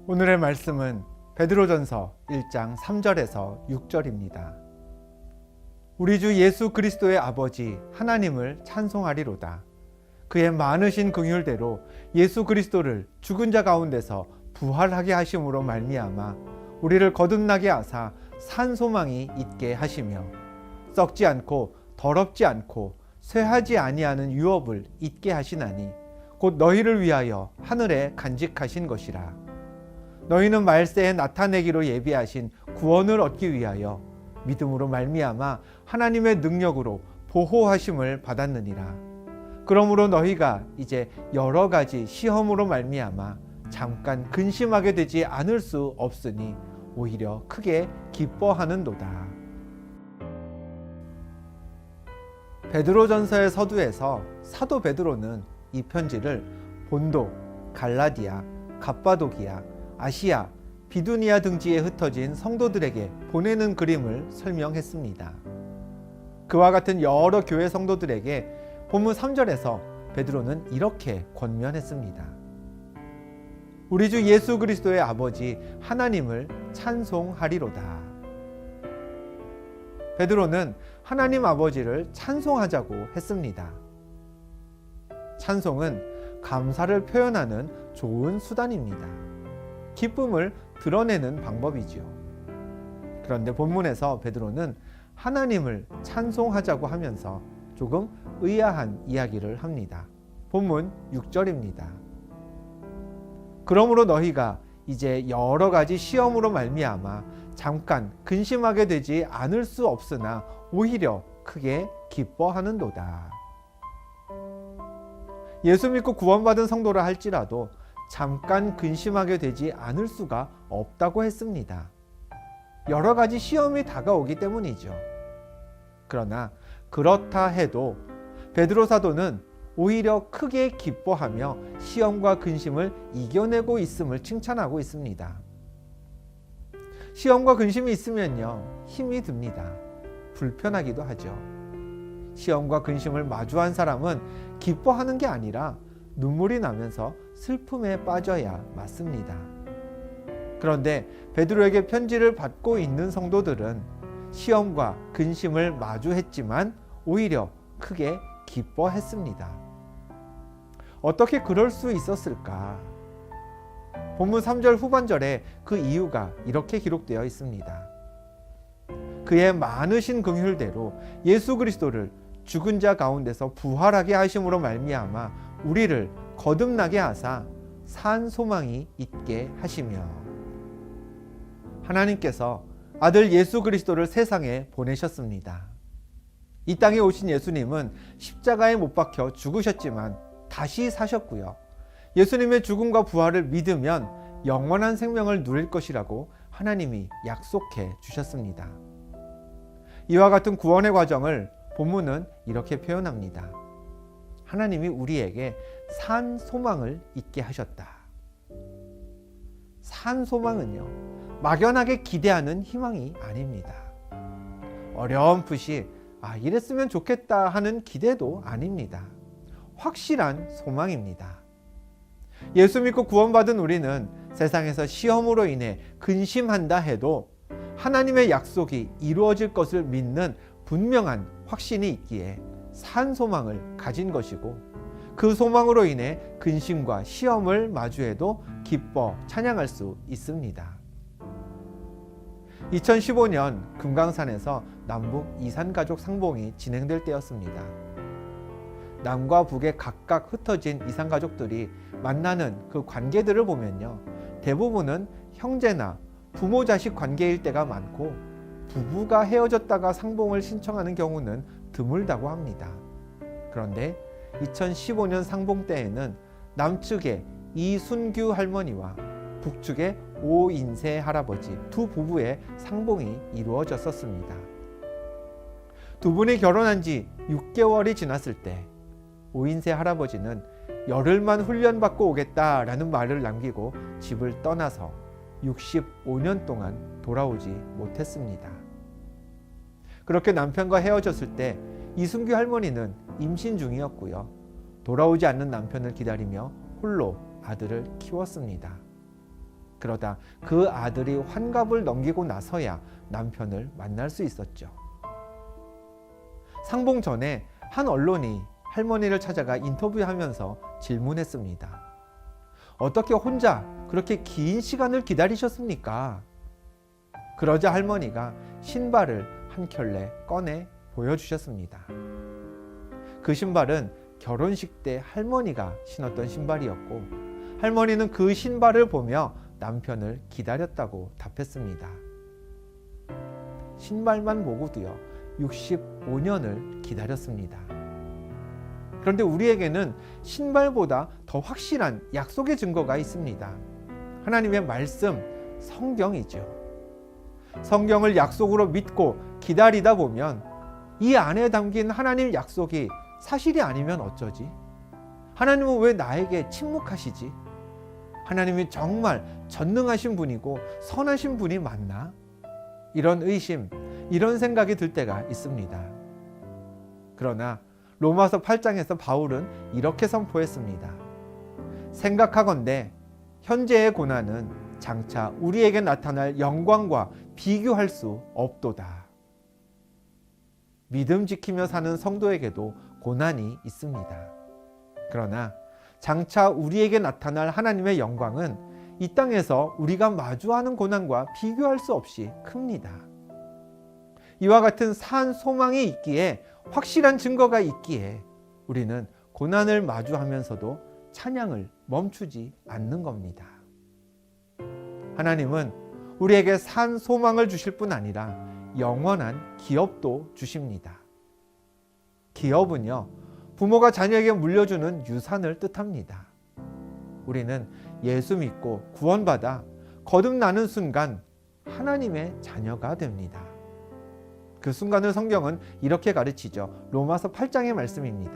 오늘의 말씀은 베드로전서 1장 3절에서 6절입니다. 우리 주 예수 그리스도의 아버지 하나님을 찬송하리로다. 그의 많으신 긍휼대로 예수 그리스도를 죽은 자 가운데서 부활하게 하심으로 말미암아 우리를 거듭나게 하사 산 소망이 있게 하시며 썩지 않고 더럽지 않고 쇠하지 아니하는 유업을 잊게 하시나니 곧 너희를 위하여 하늘에 간직하신 것이라. 너희는 말세에 나타내기로 예비하신 구원을 얻기 위하여 믿음으로 말미암아 하나님의 능력으로 보호하심을 받았느니라. 그러므로 너희가 이제 여러 가지 시험으로 말미암아 잠깐 근심하게 되지 않을 수 없으니 오히려 크게 기뻐하는도다. 베드로전서의 서두에서 사도 베드로는 이 편지를 본도, 갈라디아, 갑바도기아, 아시아, 비두니아 등지에 흩어진 성도들에게 보내는 그림을 설명했습니다. 그와 같은 여러 교회 성도들에게 본문 3절에서 베드로는 이렇게 권면했습니다. 우리 주 예수 그리스도의 아버지 하나님을 찬송하리로다. 베드로는 하나님 아버지를 찬송하자고 했습니다. 찬송은 감사를 표현하는 좋은 수단입니다. 기쁨을 드러내는 방법이지요. 그런데 본문에서 베드로는 하나님을 찬송하자고 하면서 조금 의아한 이야기를 합니다. 본문 6절입니다. 그러므로 너희가 이제 여러 가지 시험으로 말미암아 잠깐 근심하게 되지 않을 수 없으나 오히려 크게 기뻐하는도다. 예수 믿고 구원받은 성도라 할지라도 잠깐 근심하게 되지 않을 수가 없다고 했습니다. 여러 가지 시험이 다가오기 때문이죠. 그러나 그렇다 해도 베드로 사도는 오히려 크게 기뻐하며 시험과 근심을 이겨내고 있음을 칭찬하고 있습니다. 시험과 근심이 있으면요, 힘이 듭니다. 불편하기도 하죠. 시험과 근심을 마주한 사람은 기뻐하는 게 아니라 눈물이 나면서 슬픔에 빠져야 맞습니다. 그런데 베드로에게 편지를 받고 있는 성도들은 시험과 근심을 마주했지만 오히려 크게 기뻐했습니다. 어떻게 그럴 수 있었을까? 본문 3절 후반절에 그 이유가 이렇게 기록되어 있습니다. 그의 많으신 긍휼대로 예수 그리스도를 죽은 자 가운데서 부활하게 하심으로 말미암아 우리를 거듭나게 하사 산 소망이 있게 하시며, 하나님께서 아들 예수 그리스도를 세상에 보내셨습니다. 이 땅에 오신 예수님은 십자가에 못 박혀 죽으셨지만 다시 사셨고요. 예수님의 죽음과 부활을 믿으면 영원한 생명을 누릴 것이라고 하나님이 약속해 주셨습니다. 이와 같은 구원의 과정을 본문은 이렇게 표현합니다. 하나님이 우리에게 산 소망을 있게 하셨다. 산 소망은요, 막연하게 기대하는 희망이 아닙니다. 어렴풋이 이랬으면 좋겠다 하는 기대도 아닙니다. 확실한 소망입니다. 예수 믿고 구원받은 우리는 세상에서 시험으로 인해 근심한다 해도 하나님의 약속이 이루어질 것을 믿는 분명한 확신이 있기에 산 소망을 가진 것이고, 그 소망으로 인해 근심과 시험을 마주해도 기뻐 찬양할 수 있습니다. 2015년 금강산에서 남북 이산가족 상봉이 진행될 때였습니다. 남과 북에 각각 흩어진 이산가족들이 만나는 그 관계들을 보면요, 대부분은 형제나 부모 자식 관계일 때가 많고 부부가 헤어졌다가 상봉을 신청하는 경우는 드물다고 합니다. 그런데 2015년 상봉 때에는 남측의 이순규 할머니와 북측의 오인세 할아버지 두 부부의 상봉이 이루어졌었습니다. 두 분이 결혼한 지 6개월이 지났을 때 오인세 할아버지는 열흘만 훈련받고 오겠다라는 말을 남기고 집을 떠나서 65년 동안 돌아오지 못했습니다. 그렇게 남편과 헤어졌을 때 이순규 할머니는 임신 중이었고요. 돌아오지 않는 남편을 기다리며 홀로 아들을 키웠습니다. 그러다 그 아들이 환갑을 넘기고 나서야 남편을 만날 수 있었죠. 상봉 전에 한 언론이 할머니를 찾아가 인터뷰하면서 질문했습니다. 어떻게 혼자 그렇게 긴 시간을 기다리셨습니까? 그러자 할머니가 신발을 한 켤레 꺼내 보여주셨습니다. 그 신발은 결혼식 때 할머니가 신었던 신발이었고, 할머니는 그 신발을 보며 남편을 기다렸다고 답했습니다. 신발만 보고도요, 65년을 기다렸습니다. 그런데 우리에게는 신발보다 더 확실한 약속의 증거가 있습니다. 하나님의 말씀, 성경이죠. 성경을 약속으로 믿고 기다리다 보면 이 안에 담긴 하나님 약속이 사실이 아니면 어쩌지? 하나님은 왜 나에게 침묵하시지? 하나님이 정말 전능하신 분이고 선하신 분이 맞나? 이런 의심, 이런 생각이 들 때가 있습니다. 그러나 로마서 8장에서 바울은 이렇게 선포했습니다. 생각하건대 현재의 고난은 장차 우리에게 나타날 영광과 비교할 수 없도다. 믿음 지키며 사는 성도에게도 고난이 있습니다. 그러나 장차 우리에게 나타날 하나님의 영광은 이 땅에서 우리가 마주하는 고난과 비교할 수 없이 큽니다. 이와 같은 산 소망이 있기에, 확실한 증거가 있기에 우리는 고난을 마주하면서도 찬양을 멈추지 않는 겁니다. 하나님은 우리에게 산 소망을 주실 뿐 아니라 영원한 기업도 주십니다. 기업은요, 부모가 자녀에게 물려주는 유산을 뜻합니다. 우리는 예수 믿고 구원받아 거듭나는 순간 하나님의 자녀가 됩니다. 그 순간을 성경은 이렇게 가르치죠. 로마서 8장의 말씀입니다.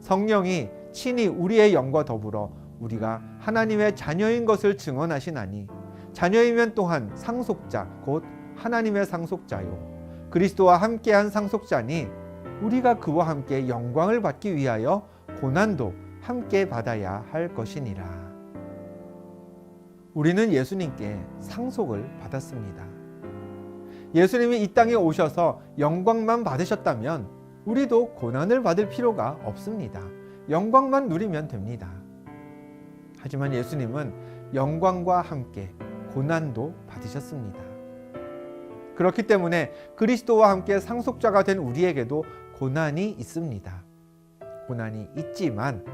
성령이 친히 우리의 영과 더불어 우리가 하나님의 자녀인 것을 증언하시나니, 자녀이면 또한 상속자 곧 하나님의 상속자요 그리스도와 함께한 상속자니, 우리가 그와 함께 영광을 받기 위하여 고난도 함께 받아야 할 것이니라. 우리는 예수님께 상속을 받았습니다. 예수님이 이 땅에 오셔서 영광만 받으셨다면 우리도 고난을 받을 필요가 없습니다. 영광만 누리면 됩니다. 하지만 예수님은 영광과 함께 고난도 받으셨습니다. 그렇기 때문에 그리스도와 함께 상속자가 된 우리에게도 고난이 있습니다. 고난이 있지만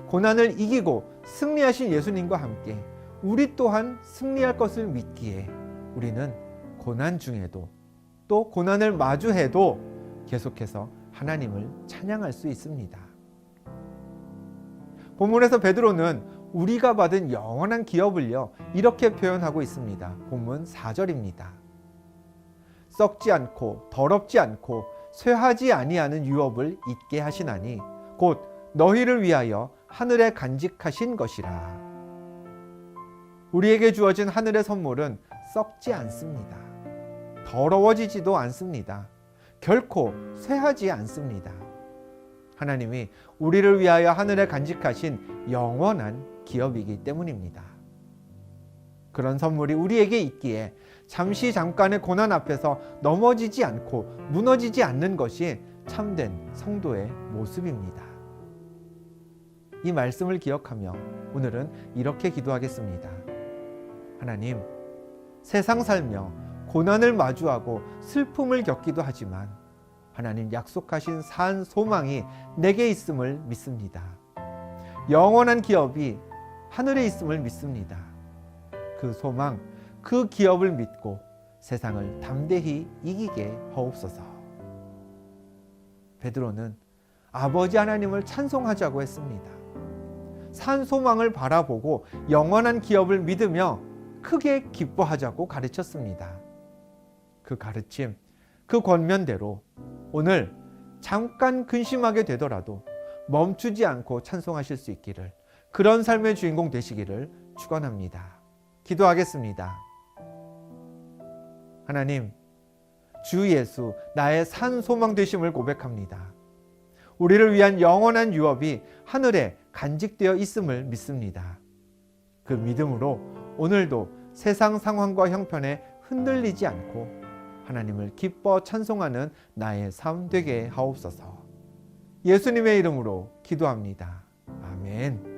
고난을 이기고 승리하신 예수님과 함께 우리 또한 승리할 것을 믿기에 우리는 고난 중에도 또 고난을 마주해도 계속해서 하나님을 찬양할 수 있습니다. 본문에서 베드로는 우리가 받은 영원한 기업을요, 이렇게 표현하고 있습니다. 본문 4절입니다. 썩지 않고 더럽지 않고 쇠하지 아니하는 유업을 잊게 하시나니 곧 너희를 위하여 하늘에 간직하신 것이라. 우리에게 주어진 하늘의 선물은 썩지 않습니다. 더러워지지도 않습니다. 결코 쇠하지 않습니다. 하나님이 우리를 위하여 하늘에 간직하신 영원한 기업이기 때문입니다. 그런 선물이 우리에게 있기에 잠시 잠깐의 고난 앞에서 넘어지지 않고 무너지지 않는 것이 참된 성도의 모습입니다. 이 말씀을 기억하며 오늘은 이렇게 기도하겠습니다. 하나님, 세상 살며 고난을 마주하고 슬픔을 겪기도 하지만 하나님 약속하신 산 소망이 내게 있음을 믿습니다. 영원한 기업이 하늘에 있음을 믿습니다. 그 소망, 그 기업을 믿고 세상을 담대히 이기게 하옵소서. 베드로는 아버지 하나님을 찬송하자고 했습니다. 산 소망을 바라보고 영원한 기업을 믿으며 크게 기뻐하자고 가르쳤습니다. 그 가르침, 그 권면대로 오늘 잠깐 근심하게 되더라도 멈추지 않고 찬송하실 수 있기를, 그런 삶의 주인공 되시기를 축원합니다. 기도하겠습니다. 하나님, 주 예수 나의 산 소망 되심을 고백합니다. 우리를 위한 영원한 유업이 하늘에 간직되어 있음을 믿습니다. 그 믿음으로 오늘도 세상 상황과 형편에 흔들리지 않고 하나님을 기뻐 찬송하는 나의 삶 되게 하옵소서. 예수님의 이름으로 기도합니다. 아멘.